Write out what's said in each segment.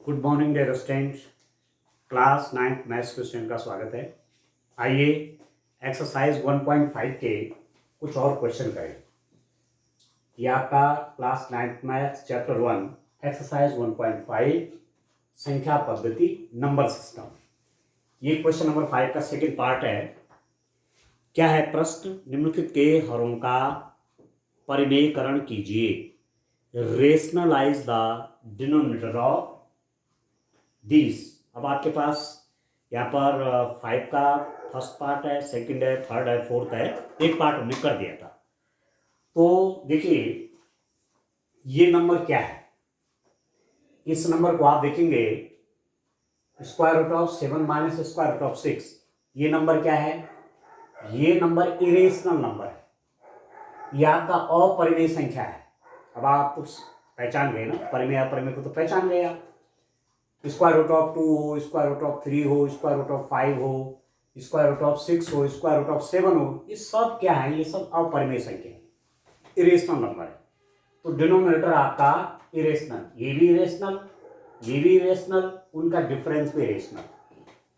Good morning dear students. Class 9th maths के student का स्वागत है। आइए एक्सरसाइज 1.5 के कुछ और क्वेश्चन करें। ये आपका class 9th maths chapter 1 exercise 1.5 संख्या पद्धति नंबर सिस्टम। ये क्वेश्चन नंबर 5 का सेकंड पार्ट है। क्या है प्रश्न? निम्नलिखित के हरों का परिमेयकरण कीजिए। Rationalise the denominator of these. अब आपके पास यहाँ पर 5 का फर्स्ट पार्ट है, सेकंड है, थर्ड है, फोर्थ है। एक पार्ट हमने कर दिया था। तो देखिए ये नंबर क्या है। इस नंबर को आप देखेंगे square root of 7 minus square root of 6। ये नंबर क्या है? ये नंबर इरेशनल नंबर है। ये आपका अपरिमेय संख्या है। अब आप कुछ पहचान गए ना, परिमेय अपरिमेय को तो पहचान गए आप। स्क्वायर रूट ऑफ 2 हो, स्क्वायर रूट ऑफ 3 हो, स्क्वायर रूट ऑफ 5 हो, स्क्वायर रूट ऑफ 6 हो, स्क्वायर रूट ऑफ 7 हो, ये सब क्या है? ये सब अपरिमेय संख्या है, इरेशनल नंबर है। तो डिनोमिनेटर आपका इरेशनल, ये भी इरेशनल, ये भी इरेशनल, उनका डिफरेंस भी इरेशनल।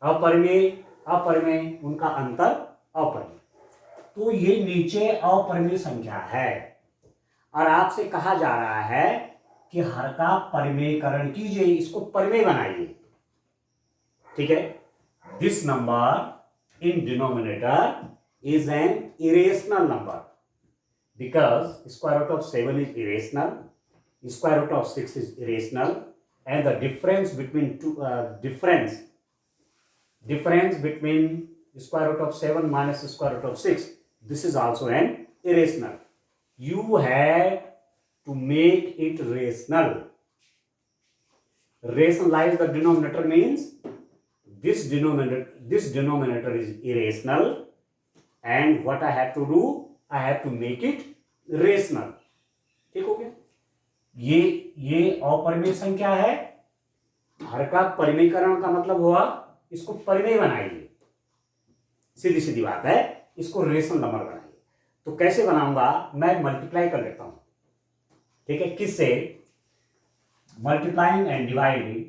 अपरिमेय अपरिमेय, उनका अंतर अपरिमेय। तो ये नीचे अपरिमेय संख्या है और आपसे कहा जा रहा है कि हर का परिमेयकरण कीजिए, इसको परिमेय बनाइए। ठीक है। This number in denominator is an irrational number because square root of 7 is irrational, square root of 6 is irrational, and the difference between difference between square root of 7 minus square root of 6, this is also an irrational. You have to make it rational. Rationalize the denominator means this denominator is irrational, and what I have to do, I have to make it rational. ठीक हो गया? ये अपरिमेय संख्या है। हर का परिमेयकरण का मतलब हुआ इसको परिमेय बनाइए। सीधी सीधी बात है, इसको रेशनल नंबर बनाइए। तो कैसे बनाऊंगा? मैं मल्टीप्लाई कर लेता हूं। ठीक है, किससे? Multiplying and dividing.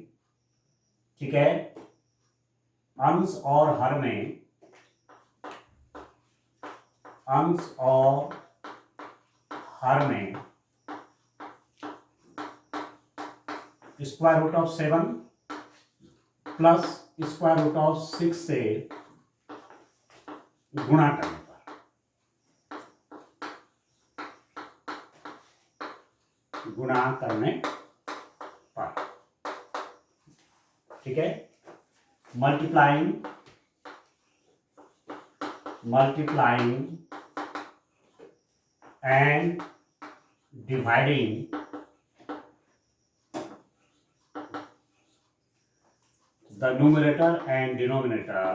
ठीक है, अंश और हर में, अंश और हर में square root of 7 plus square root of 6 से गुणा करने पर, ठीक है। Multiplying and dividing the numerator and denominator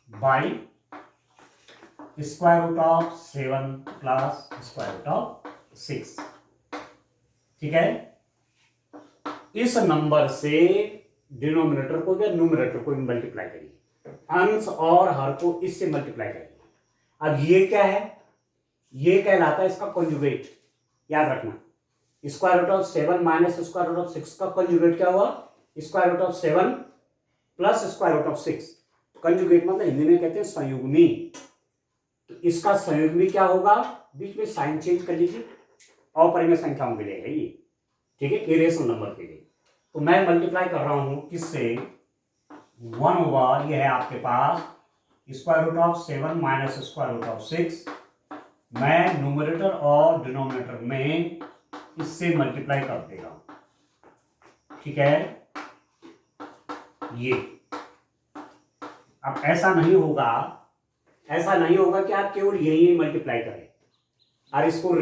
by square root of 7 plus square root of 6। ठीक है, इस नंबर से डिनोमिनेटर को या न्यूमरेटर को मल्टीप्लाई करिए, अंश और हर को इससे मल्टीप्लाई करिए। अब ये क्या है? ये कहलाता है इसका कॉन्जुगेट। याद रखना, square root of 7 minus square root of 6 का कॉन्जुगेट क्या हुआ? Square root of 7 plus square root of 6। Conjugate मतलब हिंदी में कहते हैं संयुग्मी। तो इसका संयुग्मी क्या होगा? बीच में साइन चेंज कर लीजिए, अपरिमेय संख्याओं के लिए है ये। ठीक है, इरेशनल नंबर के लिए। तो मैं मल्टीप्लाई कर रहा हूं किससे? 1 ओवर, ये है आपके पास square root of 7 minus square root of 6। मैं न्यूमरेटर और डिनोमिनेटर में इससे मल्टीप्लाई कर देगा। ठीक है, ये अब ऐसा नहीं होगा कि आप केवल यही मल्टीप्लाई करें और इसको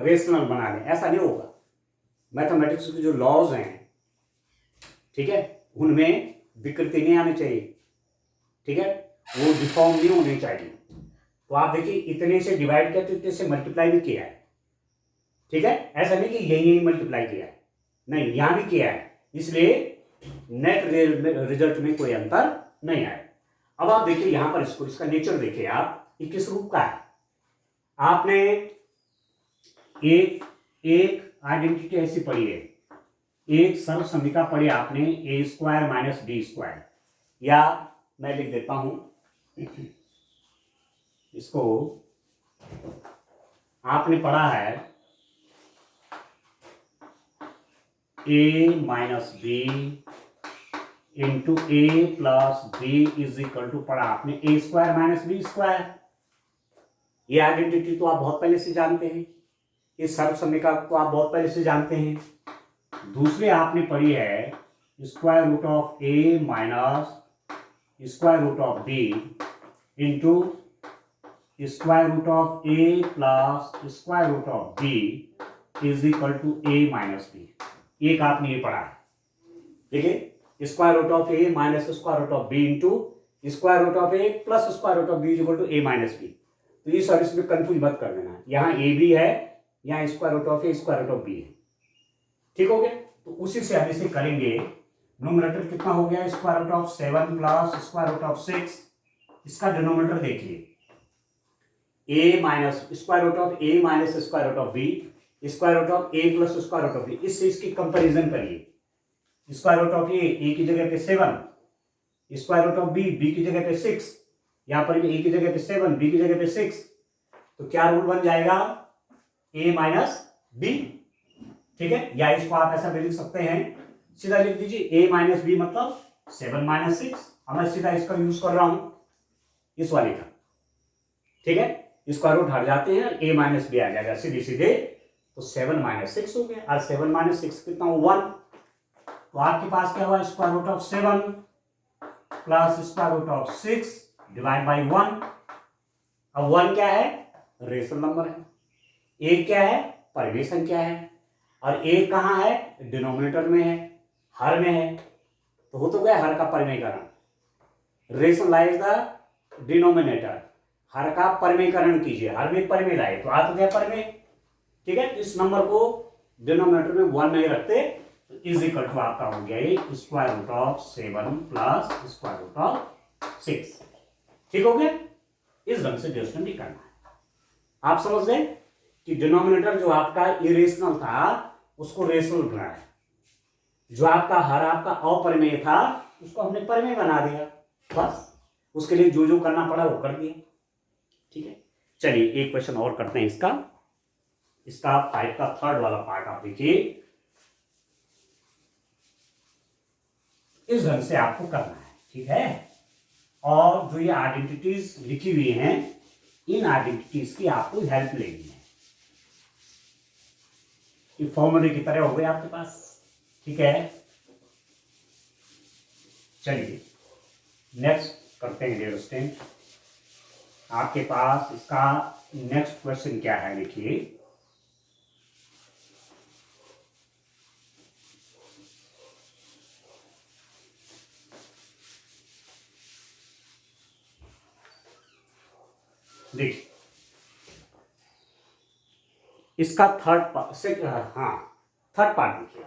रेशनल बना दें। ऐसा नहीं होगा। मैथमेटिक्स के जो लॉज हैं, ठीक है, उनमें विकृति नहीं आनी चाहिए। ठीक है, वो डिफॉर्म नहीं होनी चाहिए। तो आप देखिए, इतने से डिवाइड किया तो इतने से मल्टीप्लाई भी किया है। ठीक है, ऐसा नहीं कि यही मल्टीप्लाई किया है, नहीं, यहां भी किया है। इसलिए नेट रिजल्ट में कोई अंतर नहीं आया। अब आप देखिए यहां पर इसको, इसका नेचर देखिए आप, ये किस रूप का है। आपने एक एक आइडेंटिटी ऐसी पढ़ी है, एक सर्व समीका पढ़ी आपने, A square minus B square, या मैं लिख देता हूं इसको, आपने पढ़ा है A minus B into A plus B is equal to, पढ़ा आपने A square minus B square. ये आइडेंटिटी तो आप बहुत पहले से जानते हैं, इस सर्व समीका को आप बहुत पहले से जानते हैं। दूसरी आपने पढ़ी है square root of A minus square root of B into square root of A plus square root of B is equal to A minus B. एक आपने ये पढ़ा है, देखिए square root of A minus square root of B into square root of A plus square root of B is equal to A minus B. तो ये sir इसमें confuse मत कर देना, यहाँ ए बी है, यहाँ square root of A square root of B है, ठीक हो गया। तो उसी से हम इसे करेंगे। नोमिनेटर कितना हो गया, square root of 7 plus square root of 6। इसका डिनोमिनेटर देखिए A minus square root of A minus square root of B square root of A plus square root of B. इससे इसकी कंपेरिजन करिए। स्क्वायर रूट ऑफ ए की जगह पे 7, square root of B की जगह पे 6, यहां पर भी ए की जगह पे 7, बी की जगह पे 6। तो क्या रूल बन जाएगा, ए माइनस बी, ठीक है। या इसको आप ऐसा भी लिख सकते हैं, सीधा लिख दीजिए ए माइनस बी मतलब 7 माइनस 6। मैं सीधा इसका यूज कर रहा हूं, इस वाले का, ठीक है। स्क्वायर रूट हट जाते हैं, ए माइनस बी आ जाएगा सीधे सीधे। तो 7 माइनस 6 हो गया, और 7 माइनस 6 कितना हो, 1। तो आपके पास क्या हुआ, square root of 7 plus square root of 6 divide by 1। अब 1 क्या है, रेशनल नंबर है, ए क्या है, परिमेय संख्या है, और ए कहाँ है, डिनोमिनेटर में है, हर में है। तो हो तो गया हर का परिमेयकरण। रेशनलाइज द डिनोमिनेटर, हर का परिमेयकरण कीजिए, हर में परिमेय लाए तो आ तो गया परिमेय, ठीक है। इस नंबर को डिनोमिनेटर में 1 नहीं रखते, तो इज इक्वल टू आपका हो गया ये square root of 7 plus square root of 6, ठीक हो गया। इस ढंग से क्वेश्चन भी करना है। आप समझ गए कि डिनोमिनेटर जो आपका इरेशनल था उसको रेशनल बनाया, जो आपका हर आपका अपरिमेय था उसको हमने परिमेय बना दिया, बस। उसके लिए जो जो करना पड़ा वो कर दिया, ठीक है। चलिए एक क्वेश्चन और करते हैं इसका 5 का थर्ड वाला पार्ट आप देखिए। इस ढंग से आपको करना है, ठीक है। और जो ये आइडेंटिटीज लिखी हुई हैं, इन आइडेंटिटीज की आपको हेल्प लेनी है। ये फॉर्मूले की तरह हो गए आपके पास, ठीक है। चलिए नेक्स्ट करते हैं डियर स्टूडेंट। आपके पास इसका नेक्स्ट क्वेश्चन क्या है, लिखिए। देखिए इसका थर्ड पार्ट देखिए।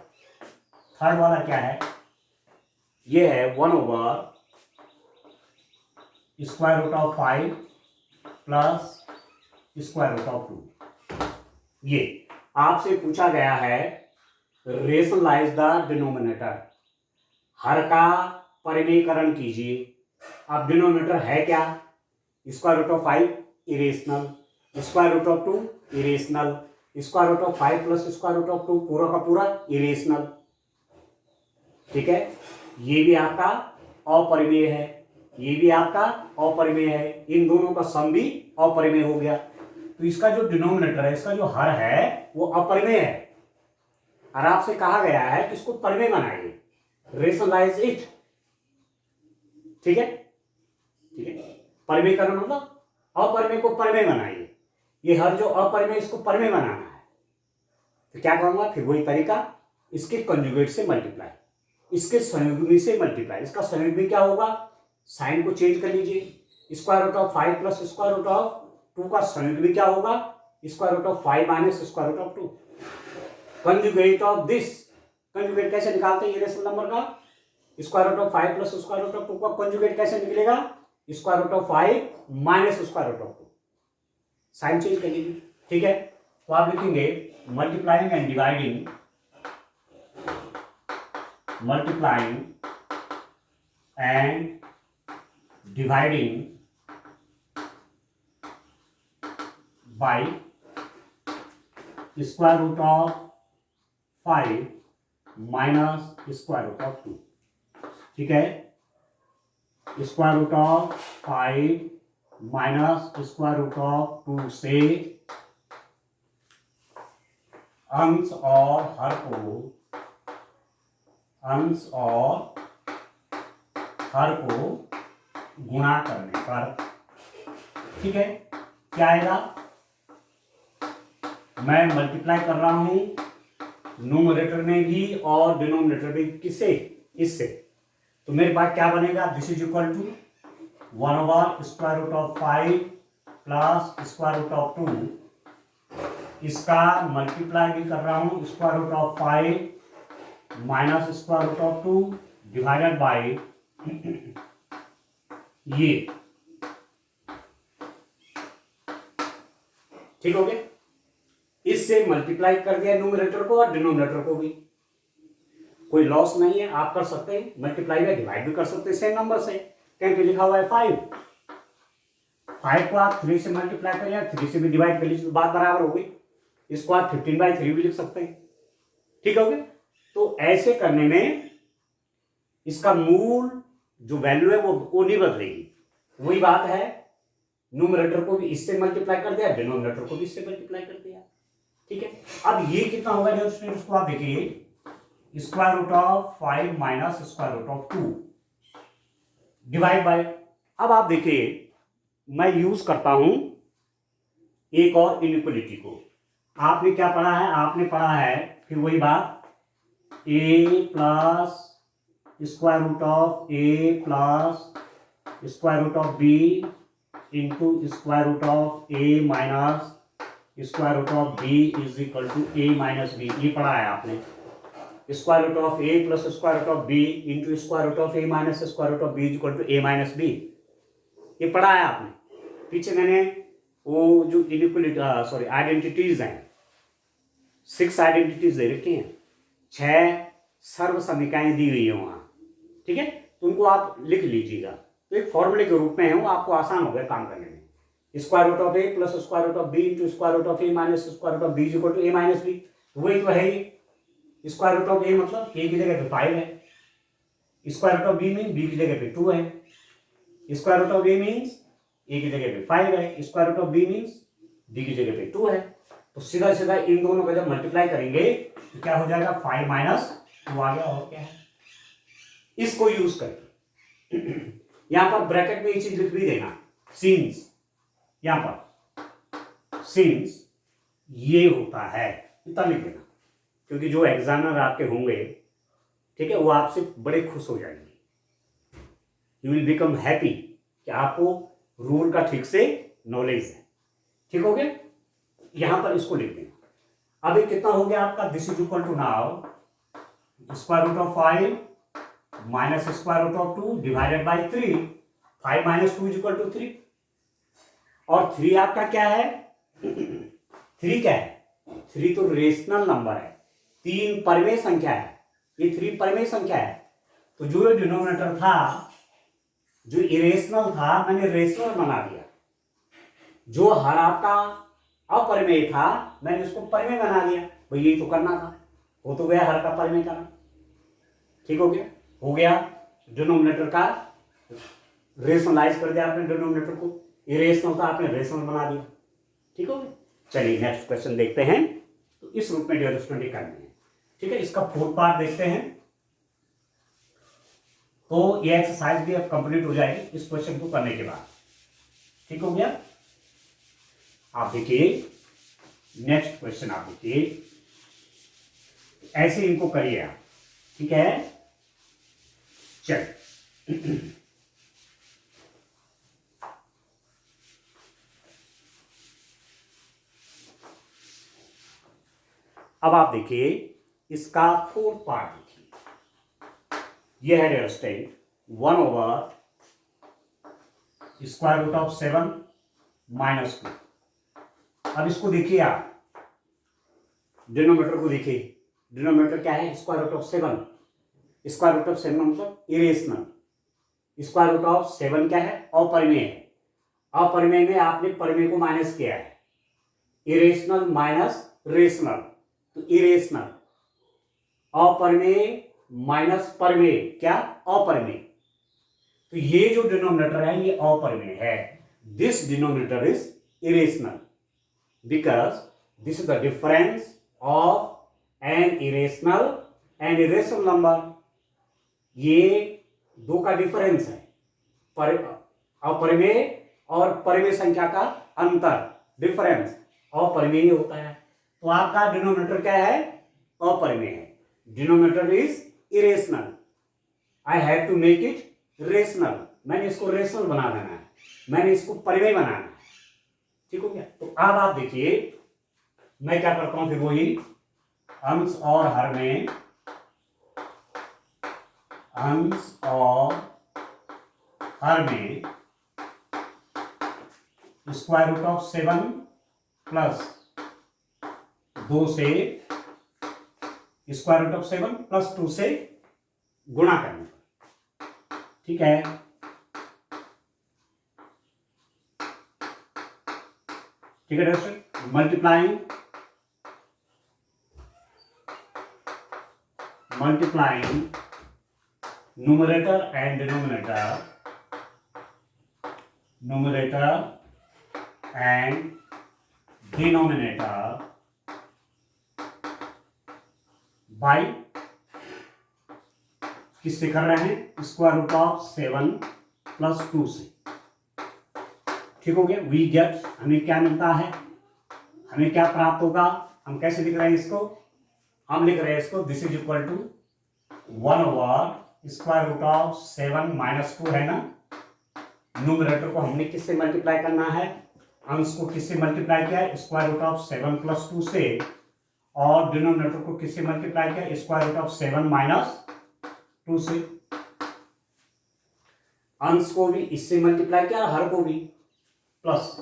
थर्ड वाला क्या है, ये है 1/स्क्वायर root of 5 plus square root of 2। ये आपसे पूछा गया है रेशनलाइज द डिनोमिनेटर, हर का परिमेयकरण कीजिए। अब डिनोमिनेटर है क्या, square root of 5 irrational, square root of 2 irrational, square root of 5 plus square root of 2 पूरा का पूरा इरेशनल, ठीक है। ये भी आपका अपरिमेय है, ये भी आपका अपरिमेय है, इन दोनों का सम भी अपरिमेय हो गया। तो इसका जो डिनोमिनेटर है, इसका जो हर है वो अपरिमेय है, और आपसे कहा गया है कि इसको परिमेय बनाइए, रेशनलाइज इट, ठीक है, ठीक है। परिमेयकरण मतलब अपरिमेय को परिमेय बनाइए। ये हर जो अपरिमेय इसको परिमेय बनाना है, तो क्या करूंगा, फिर वही तरीका, इसके कंजुगेट से मल्टीप्लाई, इसके संयुग्मी से मल्टीप्लाई। इसका संयुग्मी क्या होगा, साइन को चेंज कर लीजिए। Square root of 5 plus square root of 2 का संयुग्मी क्या होगा, square root of 5 minus square root of 2। Conjugate of this, conjugate कैसे निकालते हैं ये रेशनल नंबर का, square root of 5 plus square root of 2 का कंजुगेट कैसे निकलेगा, square root of 5 minus square root of 2, sign change कर लीजिए, ठीक है। तो आप लिखेंगे multiplying and dividing, multiplying and dividing by square root of 5 minus square root of 2, ठीक है। Square root of 5 minus square root of 2 से अंश और हर को, अंश और हर को गुणा करने पर, ठीक है, क्या आएगा? मैं मल्टीप्लाई कर रहा हूं न्यूमरेटर में भी और डिनोमिनेटर में, किससे? इससे। तो मेरे पास क्या बनेगा? This is equal to 1/, square root of 5 plus square root of 2, इसका मल्टीप्लाई भी कर रहा हूं square root of 5 minus square root of 2 divided by ये, ठीक हो गया। इससे मल्टीप्लाई कर दिया न्यूमरेटर को और डिनोमिनेटर को भी, कोई लॉस नहीं है, आप कर सकते हैं मल्टीप्लाई या डिवाइड भी कर सकते हैं सेम नंबर से। कहीं पे लिखा हुआ है 5 को आप 3 से मल्टीप्लाई करिए, 3 से भी डिवाइड कर लीजिए तो बात बराबर हो गई। इसको आप 15/3 भी लिख सकते हैं, ठीक हो गया। तो ऐसे करने में इसका मूल जो वैल्यू है वो नहीं बदलेगी। वही बात है, न्यूमरेटर को भी इससे मल्टीप्लाई कर दिया, डिनोमिनेटर को भी इससे मल्टीप्लाई कर दिया, ठीक है। अब ये कितना होगा जो स्टूडेंट्स को आप देखिए, square root of 5 minus square root of 2 divide by, अब आप देखिए मैं यूज करता हूं एक और इनइक्वलिटी को। आपने क्या पढ़ा है? आपने पढ़ा है फिर वही बात, a plus square root of a plus square root of b into square root of a minus square root of b is equal to a minus b। ये पढ़ा है आपने, square root of a plus square root of b into square root of a minus square root of b is equal to a minus b। ये पढ़ा है आपने। पीछे मैंने वो जो इनइक्वलिटी आइडेंटिटीज हैं, 6 आइडेंटिटीज दे रखी हैं, 6 सर्व समीकरणें दी हुई है वहां, ठीक है। तो उनको आप लिख लीजिएगा, तो एक फॉर्मूले के रूप में है वो, आपको आसान हो गया काम करने में। Square root of a plus square root of b into square root of a minus square root of b is equal to a minus b। वही तो है ये। स्क्वायर रूट ऑफ a मतलब a की जगह पे 5 है, square root of b mean b की जगह पे 2 है, square root of a means a की जगह पे 5 है, square root of b means b की जगह पे 2 है। तो सीधा सीधा इन दोनों का जब मल्टीप्लाई करेंगे तो क्या हो जाएगा? 5 माइनस 2 आ गया, और क्या है। इसको यूज करके यहां पर ब्रैकेट में ये चीज लिख भी देना, सिंस, यहां पर सिंस ये होता है, इतना लिख देना, क्योंकि जो एग्जामिनर आपके होंगे, ठीक है, वो आपसे बड़े खुश हो जाएंगे। यू विल बिकम हैप्पी कि आपको रूल का ठीक से नॉलेज है, ठीक हो गया। यहां पर इसको लिख देना। अब ये कितना हो गया आपका? This is equal to now square root of 5 minus square root of 2 divided by 3। 5 minus 2 is equal to 3, और 3 आपका क्या है? 3 क्या है? 3 तो रेशनल नंबर है, 3 परमेय संख्या है, ये 3 परमेय संख्या है। तो जो ये डिनोमिनेटर था, जो इरेशनल था, मैंने रेशनल बना दिया। जो हर आपका अपरमेय था, मैंने उसको परमेय बना दिया। भाई यही तो करना था, हो तो गया हर का परमेय करना, ठीक हो गया। हो गया डिनोमिनेटर का रेशनलाइज कर दिया आपने, डिनोमिनेटर को इरेशनल था आपने रेशनल बना दिया, ठीक हो गया। चलिए नेक्स्ट क्वेश्चन देखते हैं। तो इस रूप में डियर स्टूडेंट करनी है, ठीक है। इसका 4th पार्ट देखते हैं, तो ये एक्सरसाइज भी अब कंप्लीट हो जाएगी इस क्वेश्चन को करने के बाद, ठीक हो गया। आप देखिए नेक्स्ट क्वेश्चन, आप देखिए ऐसे इनको करिए आप, ठीक है। चलिए अब आप देखिए इसका 4th पार्ट देखिए। यह है dear student 1/√3 square root of 7 minus 2। अब इसको देखिए आप, डिनोमिनेटर को देखिए, डिनोमिनेटर क्या है, square root of 7। Square root of 7 मतलब इरेशनल। स्क्वायर रूट ऑफ 7 क्या है, अपरिमेय है। अपरिमेय में आपने परिमेय को माइनस किया है, इरेशनल माइनस रेशनल, तो इरेशनल, अपरिमेय माइनस परिमेय, क्या, अपरिमेय। तो ये जो डिनोमिनेटर है ये अपरिमेय है। This denominator is irrational because this is the difference of an irrational and irrational number. ये दो का डिफरेंस है, अपरिमेय और परिमेय संख्या का अंतर, डिफरेंस अपरिमेय होता है। तो आपका डिनोमिनेटर क्या है, अपरिमेय है। Denominator is irrational, I have to make it rational. मैंने इसको रेशनल बना देना है, मैंने इसको परिमेय बनाना है। ठीक हो गया। तो अब आप देखिए मैं क्या करता हूं, फिर वही अंश और हर में, अंश और हर में स्क्वायर रूट ऑफ 7 प्लस 2 से स्क्वायर रूट ऑफ 7 प्लस 2 से गुणा करना। ठीक है, ठीक है दोस्तों। Multiplying numerator and denominator, numerator and denominator by, किससे कर रहे हैं, स्क्वायर रूट ऑफ 7 प्लस 2 से। ठीक हो गया। वी गेट, हमें क्या मिलता है, हमें क्या प्राप्त होगा, हम कैसे लिख रहे हैं इसको, हम लिख रहे हैं इसको this is equal to 1 over square root of 7 minus 2 है ना। न्यूमरेटर को हमने किससे मल्टीप्लाई करना है, अंश को किससे मल्टीप्लाई किया है, स्क्वायर रूट ऑफ 7 प्लस 2 से, और डिनोमिनेटर को किससे मल्टीप्लाई किया, स्क्वायर रूट ऑफ 7 माइनस 2 से। अंश को भी इससे मल्टीप्लाई किया, हर को भी, प्लस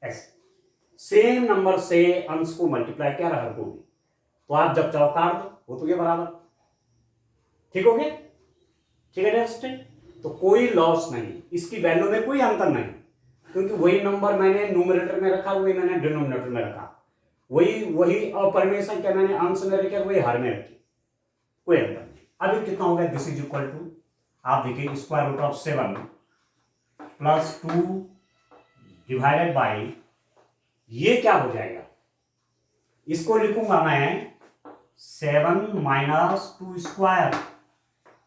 ऐसे सेम नंबर से अंश को मल्टीप्लाई किया, हर को भी। तो आप जब चाहो काट दो, हो तो ये बराबर। ठीक हो गया, ठीक है दोस्तों। तो कोई लॉस नहीं, इसकी वैल्यू में कोई अंतर नहीं, क्योंकि वही नंबर मैंने न्यूमरेटर में रखा, वही मैंने डिनोमिनेटर में रखा, वही अपरिमेय संख्या मैंने अंश में रखी, वही हर में रखी, कोई अंतर नहीं। अभी कितना हो गया, दिस इज इक्वल टू, आप देखिए square root of 7 plus 2 divided by, ये क्या हो जाएगा, इसको लिखूंगा मैं 7 माइनस 2 स्क्वायर।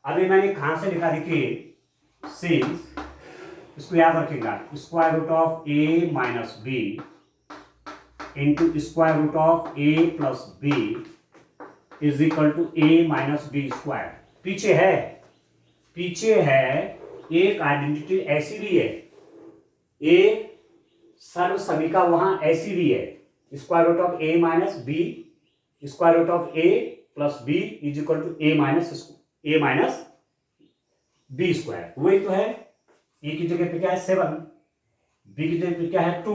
अभी मैंने कहां से लिखा, देखिए सिंस, इसको याद रखिएगा, square root of a minus B into square root of a plus B is equal to a minus B square. पीछे है एक आइडेंटिटी ऐसी भी है, एक सर्व समीका वहां ऐसी भी है, square root of a minus B, square root of a plus B is equal to a minus B square. वही तो है, a की जगह पे क्या है 7, b की जगह पे क्या है 2,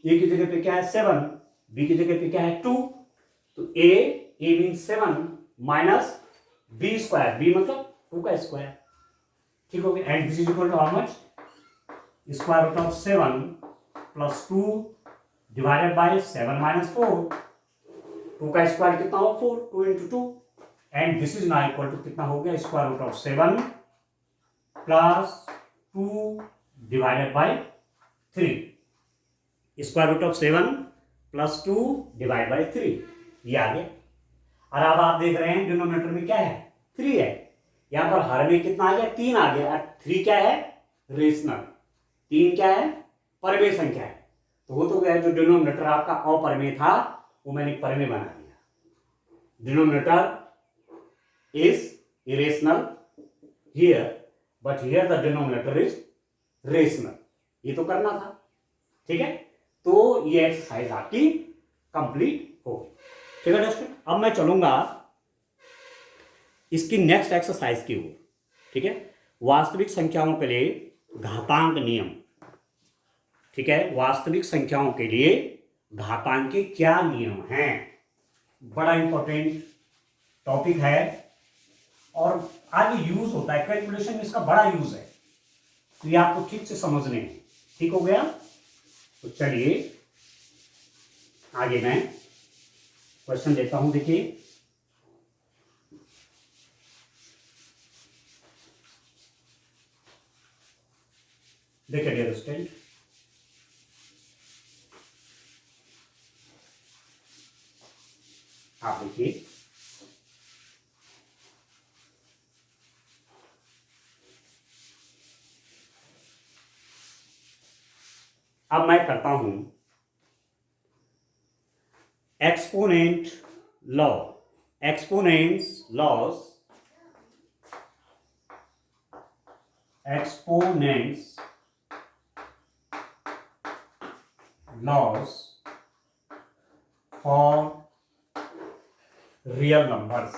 a की जगह पे क्या है 7, b की जगह पे क्या है 2, तो a means 7 minus B square, b मतलब 2 का स्क्वायर। ठीक हो गया। And this is equal to how much, square root of 7 plus 2 divided by 7 minus 4, 2 का स्क्वायर कितना हो 4, 2 into 2, and this is now equal to कितना हो गया, square root of 7 plus 2 divided by 3, square root of 7 plus 2 divide by 3, ये आ गया। और अब आप देख रहे हैं डिनोमिनेटर में क्या है, 3 है, यहां पर हर में कितना आ गया, 3 आ गया, और 3 क्या है, रेशनल, 3 क्या है, परिमेय संख्या है। तो वो तो गया, जो डिनोमिनेटर आपका अपरिमेय था वो मैंने परिमेय बना दिया। Denominator is irrational here, but here the denominator is rational. ये तो करना था, ठीक है। तो ये एक्सरसाइज आपकी कंप्लीट हो गई, ठीक है दोस्तों। अब मैं चलूंगा इसकी नेक्स्ट एक्सरसाइज की ओर, ठीक है। वास्तविक संख्याओं के लिए घातांक नियम, ठीक है, वास्तविक संख्याओं के लिए घातांक के क्या नियम हैं। बड़ा इंपॉर्टेंट टॉपिक है और आगे यूज होता है, कैलकुलेशन में इसका बड़ा यूज है, तो ये आपको ठीक से समझने हैं। ठीक हो गया, तो चलिए आगे मैं क्वेश्चन देता हूं। देखिए, डियर स्टूडेंट, आप देखिए, अब मैं करता हूं exponent law, exponents laws, exponents laws for real numbers.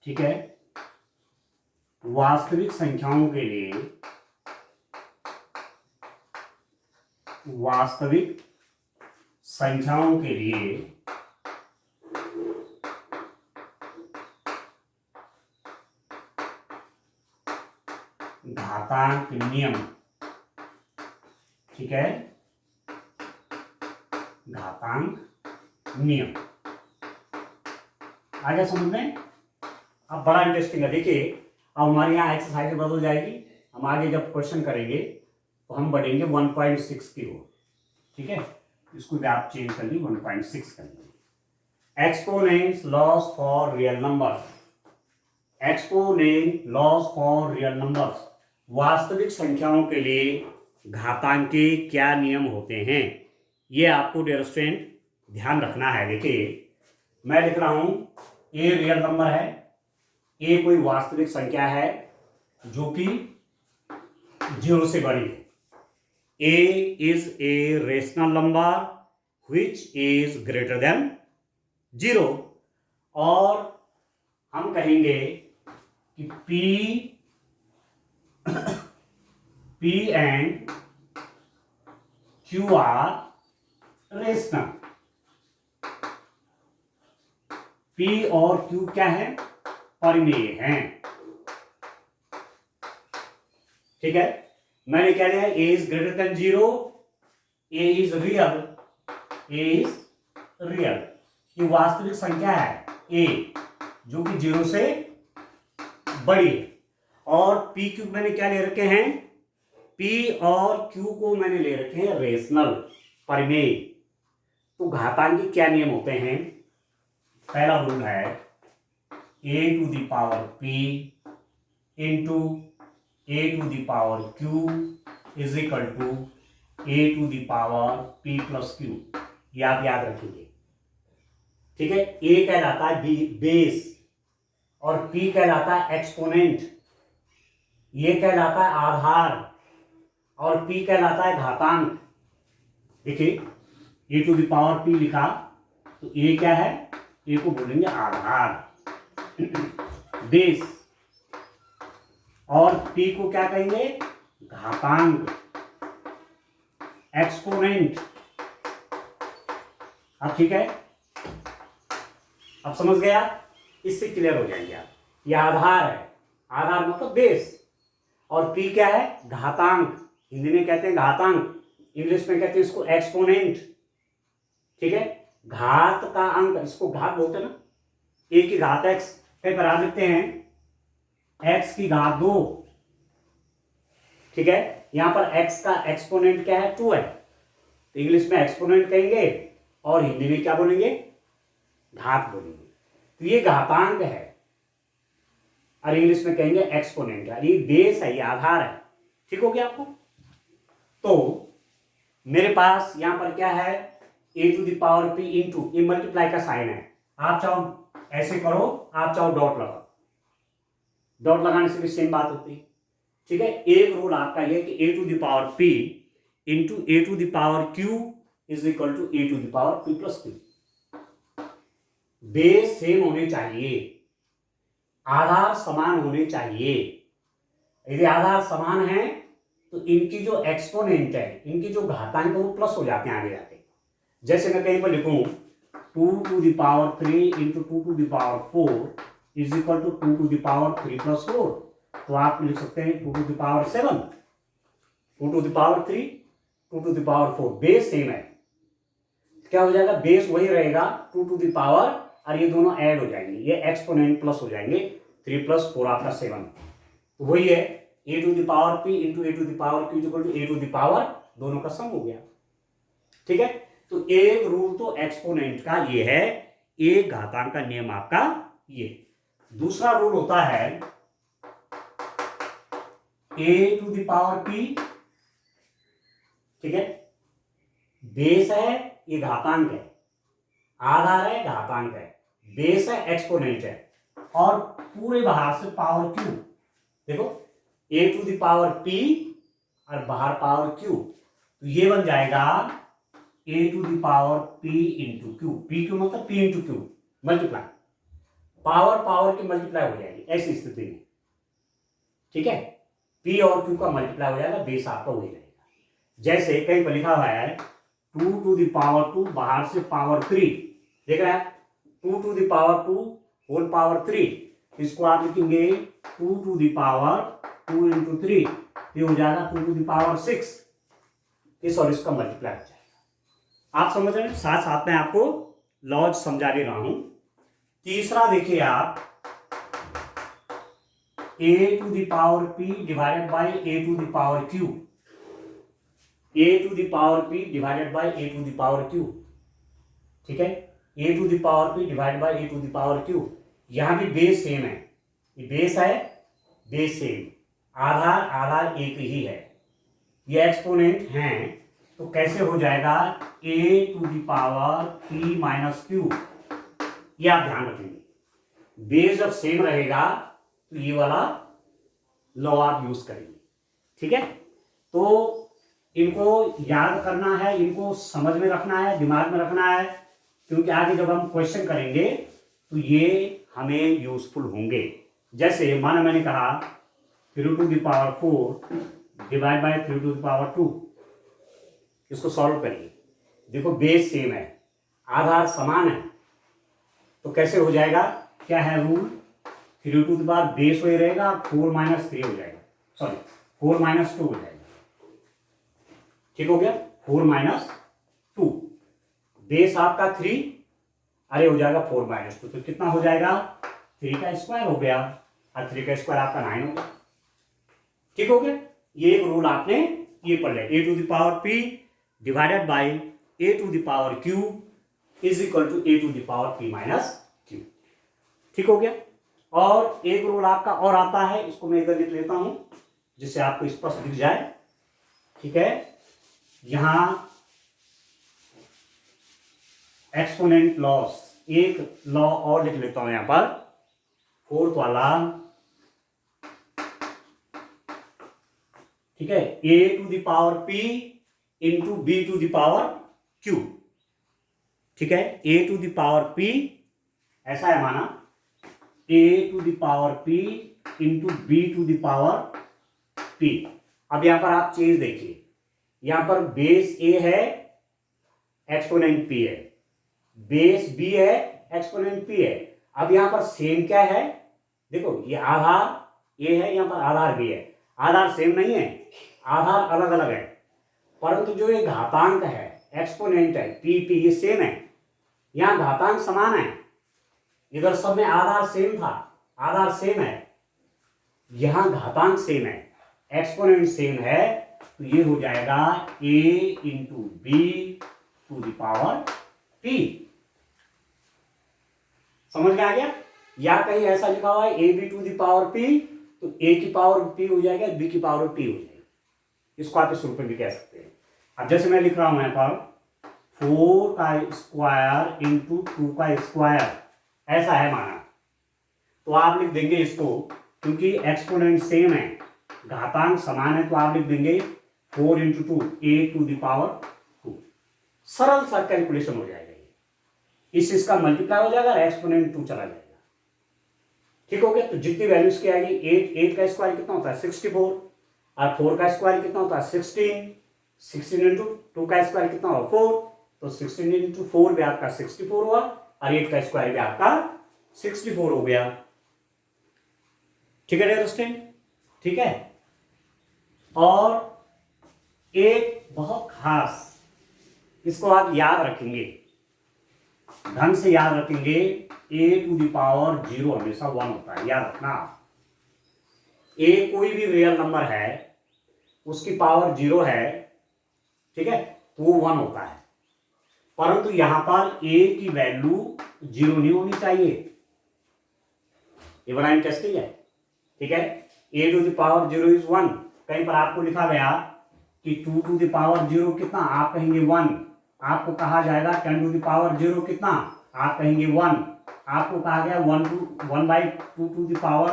ठीक है, वास्तविक संख्याओं के लिए, वास्तविक संख्याओं के लिए घातांक नियम। ठीक है, घातांक नियम आ गया समझ में। अब बड़ा इंटरेस्टिंग है, देखिए अब हमारे यहाँ एक्सरसाइज बदल जाएगी। हम आगे जब क्वेश्चन करेंगे तो हम बढ़ेंगे 1.6 की ओर। ठीक है, इसको भी आप चेंज कर ली, 1.6 कर ली। Exponents laws for real numbers, exponent laws for real numbers, वास्तविक संख्याओं के लिए घातांक के क्या नियम होते हैं, ये आपको डियर स्टूडेंट ध्यान रखना है। देखिए मैं लिख रहा हूं, ए रियल नंबर है, ए कोई वास्तविक संख्या है जो कि 0 से बड़ी है। A is a rational number which is greater than 0, और हम कहेंगे कि P and Q are rational. P और Q क्या है, परिमेय हैं। ठीक है, मैंने क्या लिया, A is greater than 0, A is real, A is real, ये वास्तविक संख्या है ए जो कि 0 से बड़ी है। और पी क्यू मैंने क्या ले रखे हैं, पी और क्यू को मैंने ले रखे हैं रेशनल, परिमेय। तो घातांक के क्या नियम होते हैं, पहला रूल है a to the power p into a to the power q is equal to a to the power p plus q, ये आप याद रखेंगे। ठीक है, a कहलाता है बेस और p कहलाता है एक्सपोनेंट, ये कहलाता है आधार और p कहलाता है घातांक। देखिए a to the power p लिखा तो a क्या है, a को बोलेंगे आधार, बेस, और p को क्या कहेंगे, घातांक, एक्सपोनेंट। अब ठीक है, अब समझ गया, इससे क्लियर हो जाएंगे आप। यह आधार है, आधार मतलब बेस, और p क्या है, घातांक, हिंदी में कहते हैं घातांक, इंग्लिश में कहते हैं इसको एक्सपोनेंट। ठीक है, घात का अंक, इसको घात बोलते हैं ना, a की घात x, कई बार आ देते हैं x की घात 2। ठीक है, यहां पर x का एक्सपोनेंट क्या है, 2 है, तो इंग्लिश में एक्सपोनेंट कहेंगे और हिंदी में क्या बोलेंगे, घात बोलेंगे। तो ये घातांक है और इंग्लिश में कहेंगे एक्सपोनेंट है, ये बेस है, ये आधार है। ठीक हो गया आपको। तो मेरे पास यहां पर क्या है, a to the power p into, ये मल्टीप्लाई का साइन है, आप चाहो ऐसे करो, आप चाहो डॉट लगाओ, डॉट लगाने से भी सेम बात होती है। ठीक है, एक रूल आपका ये कि a to the power p into a to the power q is equal to a to the power p plus q। Base same होने चाहिए, आधार समान होने चाहिए, यदि आधार समान है तो इनकी जो एक्सपोनेंट है, इनकी जो घातांक है वो प्लस हो जाते हैं आगे जाके। जैसे मैं कहीं पर लिखूं 2⁴ इंटू 2⁴ इज इक्वल टू 2⁴ 3+4, तो आप लिख सकते हैं 2⁷, 2⁵, 2⁴, बेस सेम है। क्या हो जाएगा, बेस वही रहेगा 2 और ये दोनों ऐड हो जाएंगे, ये एक्सपोनेंट प्लस हो जाएंगे, 3+4 आपका 7, तो वही है a⁴p इंटू a⁴q दोनों का सम हो गया। ठीक है, तो एक रूल तो एक्सपोनेंट का ये है, एक घातांक का नियम आपका ये। दूसरा रूल होता है a⁴p, ठीक है, बेस है, ये घातांक है, आधार है, घातांक है, बेस है, एक्सपोनेंट है, और पूरे बाहर से पावर q। देखो a⁴p और बाहर पावर q, तो ये बन जाएगा a⁴p into Q, p Q मतलब p into Q, multiply, power की मल्टीप्लाई हो जाएगी ऐसी स्थिति में। ठीक है, p और q का मल्टीप्लाई हो जाएगा, बेस आपका वही रहेगा। जैसे कहीं पर लिखा हुआ है 2⁴ बाहर से पावर 3, देख रहे हैं 2⁴ होल पावर 3, इसको आप लिखेंगे 2⁴ इंटू 3, ये हो जाएगा 2⁶, इस और इसका मल्टीप्लाई हो जाएगा। आप समझ रहे हैं, साथ साथ में आपको लॉज समझा दे रहा हूं। तीसरा देखिए आप, a⁴p divided by a⁴q, a⁴p divided by a⁴q, ठीक है, a⁴p डिवाइडेड बाई a⁴q, यहां भी बेस सेम है, ये बेस है, बेस सेम, आधार एक ही है, ये एक्सपोनेंट हैं, तो कैसे हो जाएगा a⁴p माइनस q, ये आप ध्यान रखेंगे। बेस जब सेम रहेगा तो ये वाला लॉ आप यूज करेंगे। ठीक है, तो इनको याद करना है, इनको समझ में रखना है, दिमाग में रखना है, क्योंकि आगे जब हम क्वेश्चन करेंगे तो ये हमें यूजफुल होंगे। जैसे माना मैंने कहा 3⁴ डिवाइड बाय 3⁴2, इसको सॉल्व करिए। देखो बेस सेम है, आधार समान है, तो कैसे हो जाएगा, क्या है रूल, 3 बेस वही रहेगा, 4 - 3 हो जाएगा, सॉरी 4 - 2 हो जाएगा। ठीक हो गया, 4 - 2, बेस आपका 3, अरे हो जाएगा 4 - 2, तो कितना हो जाएगा, 3 का स्क्वायर हो गया, और 3 का स्क्वायर आपका 9 हो गया। ठीक हो गया, ये एक रूल आपने ये पढ़ लिया, a⁴p divided by a⁴q is equal to a⁴p minus q। ठीक हो गया, और एक रूल आपका और आता है, इसको मैं इधर लिख लेता हूं जिससे आपको स्पष्ट दिख जाए। ठीक है, यहां एक्सपोनेंट लॉस, एक लॉ और लिख लेता हूं यहां पर, फोर्थ वाला, ठीक है, a⁴p इंटू b⁴q, ठीक है, a⁴p ऐसा है माना, a⁴p इंटू b⁴p। अब यहां पर आप चेंज देखिए, यहां पर बेस a है, एक्सपोनेंट p है, बेस b है, एक्सपोनेंट p है। अब यहां पर सेम क्या है, देखो ये आधार a है, यहां पर आधार b है, आधार सेम नहीं है, आधार अलग अलग है, परंतु जो ये घातांक है, एक्सपोनेंट है, p ये सेम है, यहां घातांक समान है, इधर सब में आधार सेम था, आधार सेम है, यहां घातांक सेम है, एक्सपोनेंट सेम है, तो ये हो जाएगा a इंटू b⁴p। समझ में आ गया, या कहीं ऐसा लिखा हुआ है ab⁴p, तो a की पावर p हो जाएगा, b की पावर p हो जाएगी, इसको आप इस रूप में भी कह सकते हैं। अब जैसे मैं लिख रहा हूं यहां पर 4 का स्क्वायर इंटू 2 का स्क्वायर, ऐसा है माना, तो आप लिख देंगे इसको, क्योंकि एक्सपोनेंट सेम है, घातांक समान है, तो आप लिख देंगे 4 इंटू 2 a⁴2। सरल सा कैलकुलेशन हो जाएगा, ये इस इसका मल्टीप्लाई हो जाएगा, एक्सपोनेंट 2 चला जाएगा। ठीक हो गया। तो जितनी वैल्यूज की आएगी, 8 का स्क्वायर कितना होता है 64, और 4 का स्क्वायर कितना होता है 16, 16 इंटू 2 का स्क्वायर कितना होगा 4, तो 16 इंटू 4 भी आपका 64 हुआ, और 8 का स्क्वायर भी आपका 64 हो गया। ठीक है डियर, ठीक है। और एक बहुत खास, इसको आप याद रखेंगे, ढंग से याद रखेंगे, a टू द पावर 0 हमेशा 1 होता है, याद रखना। a कोई भी रियल नंबर है, उसकी पावर 0 है, ठीक है, तो वो 1 होता है। परंतु यहां पर a की वैल्यू 0 नहीं होनी चाहिए, ये बड़ा इंटरेस्टिंग है, ठीक है। a to the power 0 is 1, कहीं पर आपको लिखा गया कि 2 टू द पावर 0 कितना, आप कहेंगे 1। आपको कहा जाएगा 10 टू द पावर 0 कितना, आप कहेंगे 1। आपको कहा गया 1/2 टू द पावर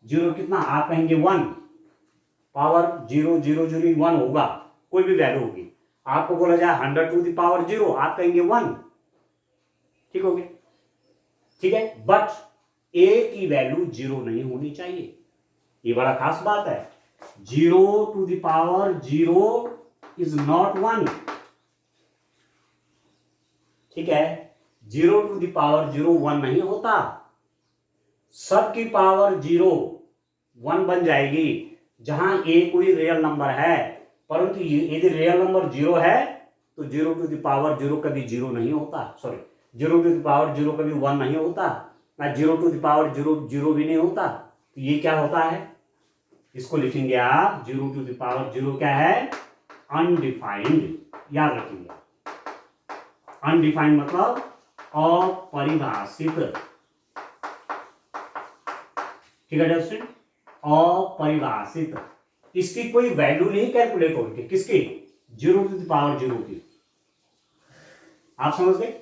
0 कितना, आप कहेंगे 1। पावर 0 0 0 1 होगा, कोई भी वैल्यू होगी। आपको बोला जाए 100 टू द पावर 0, आप कहेंगे 1। ठीक हो गया, ठीक है। बट a की वैल्यू 0 नहीं होनी चाहिए, ये बड़ा खास बात है। 0 to the power 0 is not 1, ठीक है। 0 टू द पावर 0 1 नहीं होता, सबकी पावर 0 1 बन जाएगी जहां a कोई रियल नंबर है। परंतु यदि रियल नंबर 0 है तो 0 टू द पावर 0 कभी 0 नहीं होता, सॉरी 0 टू द पावर 0 कभी 1 नहीं होता, ना 0 टू द पावर 0 0 भी नहीं होता। तो ये क्या होता है, इसको लिखेंगे आप 0 टू द पावर 0 क्या है, अनडिफाइंड, याद रखेंगे। अनडिफाइंड मतलब अपरिभाषित, ठीक है दोस्तों, अपरिभाषित। इसकी कोई वैल्यू नहीं कैलकुलेट होगी, किसकी, 0 टू द पावर 0 की। आप समझ गए,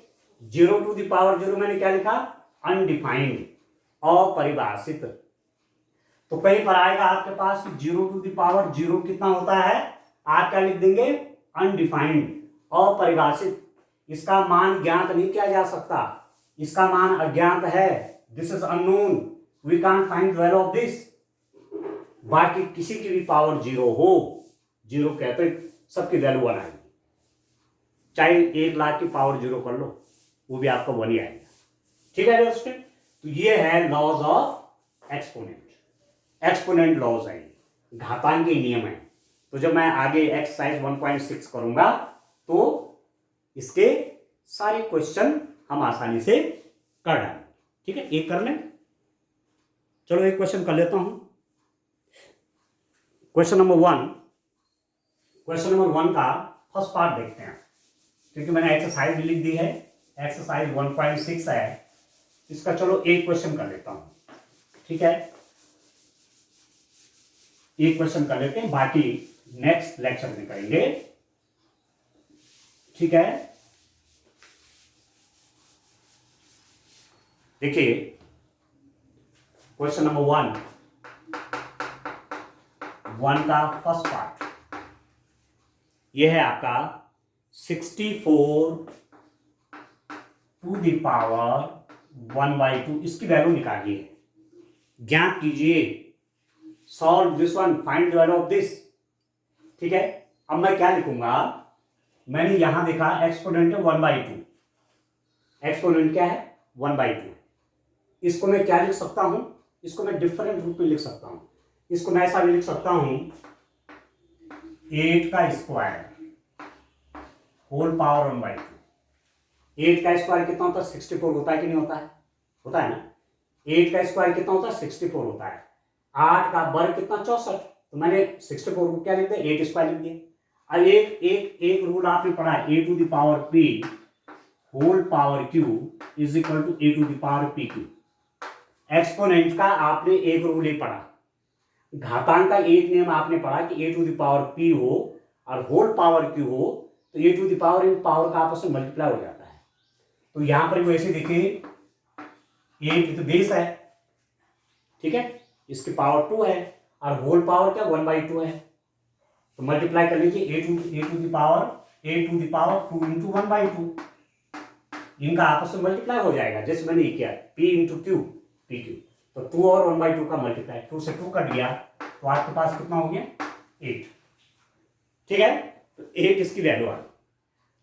0 टू द पावर 0 मैंने क्या लिखा, अनडिफाइंड, अपरिभाषित। तो कहीं पर आएगा आपके पास 0 टू द पावर 0 कितना होता है, आप क्या लिख देंगे, अनडिफाइंड, अपरिभाषित। इसका मान ज्ञात नहीं किया जा सकता, इसका मान अज्ञात है, this is unknown, we can't find value of this. बाकी किसी की भी पावर 0 हो, 0 कहते सबकी वैल्यू 1 आएगी, चाहे 1 लाख की पावर 0 कर लो, वो भी आपका 1 ही आएगा। ठीक है दोस्तों, तो ये है laws of exponent, exponent laws है, घातांक के नियम है। तो जब मैं आगे एक्सरसाइज 1.6 करूंगा तो इसके सारे क्वेश्चन हम आसानी से कर डालेंगे, ठीक है। एक कर लें, चलो एक क्वेश्चन कर लेता हूं। क्वेश्चन नंबर 1, क्वेश्चन नंबर 1 का फर्स्ट पार्ट देखते हैं, क्योंकि मैंने एक्सरसाइज भी लिख दी है, एक्सरसाइज 1.6 है। इसका चलो एक क्वेश्चन कर लेता हूं, ठीक है। एक क्वेश्चन कर लेते हैं, बाकी नेक्स्ट लेक्चर में करेंगे, ठीक है। देखिए क्वेश्चन नंबर 1 का फर्स्ट पार्ट यह है आपका 64 टू द पावर 1/2, इसकी वैल्यू निकालिए, ज्ञात कीजिए, solve this one, find the value of this, ठीक है। अब मैं क्या लिखूंगा, मैंने यहां देखा एक्सपोनेंट है 1/2, एक्सपोनेंट क्या है 1/2, इसको मैं क्या लिख सकता हूं, इसको मैं डिफरेंट रूप में लिख सकता हूं। इसको मैं ऐसा भी लिख सकता हूं 8 का स्क्वायर होल पावर 1/2। 8 का स्क्वायर कितना होता है 64 होता है कि नहीं होता है, होता है ना। 8 का स्क्वायर कितना होता है 64 होता है। 8 का वर्ग कितना 64, तो मैंने 64 को क्या लिख दिया 8 स्क्वायर लिख दिया। अब एक रूल आपने पढ़ा है, a to the power p whole power q is equal to a to the power pq। Exponent का आपने एक रूल ही पढ़ा, घातांक का एक नियम आपने पढ़ा कि a to the power p हो और होल पावर q हो तो a टू द पावर इन पावर का आपस में मल्टीप्लाई हो जाता है। तो यहां पर वैसे देखिए 8 तो बेस है, ठीक है, इसकी पावर 2 है और होल पावर क्या 1/2 है, तो मल्टीप्लाई कर लीजिए a to the power 2 into 1/2, इनका आपस में मल्टीप्लाई हो जाएगा, जैसे मैंने ये किया p इंटू क्यू pq। तो 2 और 1/2 का मल्टीप्लाई, 2 से 2 कट गया तो आपके पास कितना हो गया 8। ठीक है, तो 8 इसकी वैल्यू आ गई।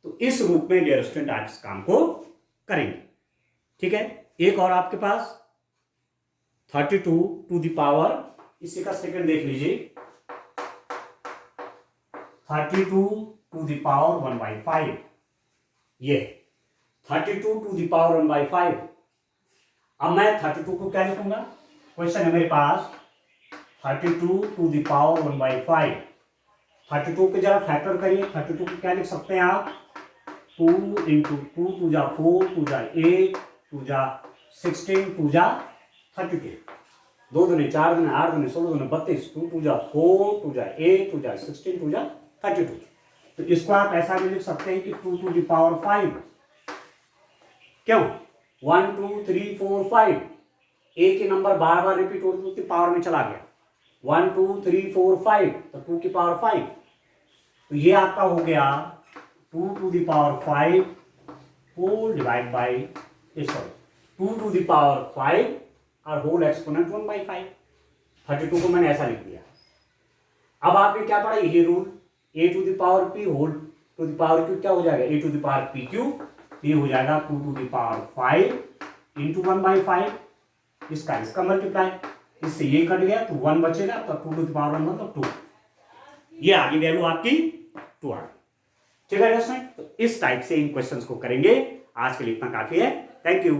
तो इस रूप में डियर स्टूडेंट आप इस काम को करेंगे। ठीक है, एक और आपके पास 32 टू द पावर, इसी का सेकंड देख लीजिए, 32 टू द पावर 1/5, ये 32 टू द पावर 1/5। अब मैं 32 को क्या लिखूंगा, क्वेश्चन है मेरे पास 32 टू द पावर 1/5। 32 के जरा फैक्टर करिए, 32 को क्या लिख सकते हैं आप, 2 इंटू 2 टू जा 4 टू जा 8 टू जा 16 टू जा 32, 2 दूनी 4 दूनी 8 दूनी 16 दूनी 32, 2 टू जा 4 टू जा 8 टू जा 16 टू जा 32। तो इसको आप ऐसा भी लिख सकते हैं कि 2 टू द पावर 5। क्यों, 1 2 3 4 5, एक ही नंबर बार बार रिपीट हो तो पावर में चला गया, 1 2 3 4 5, तो 2 की पावर 5। तो ये आपका हो गया 2 to the power 5 whole divide by, sorry 2 to the power 5 और होल एक्सपोनेंट 1/5। 32 को मैंने ऐसा लिख दिया। अब आपने क्या पढ़ा, ये rule, a to the power p whole to the power q क्या हो जाएगा, a to the power p q, ये हो जाएगा 2 टू द पावर 5 इंटू 1/5, इसका मल्टीप्लाई, इससे ये कट गया तो 1 बचेगा, तो 2 टू द पावर 1 मतलब 2, ये आगे वैल्यू आपकी 2 आ गई। ठीक है दोस्तों, तो इस टाइप से इन क्वेश्चंस को करेंगे। आज के लिए इतना काफी है, थैंक यू।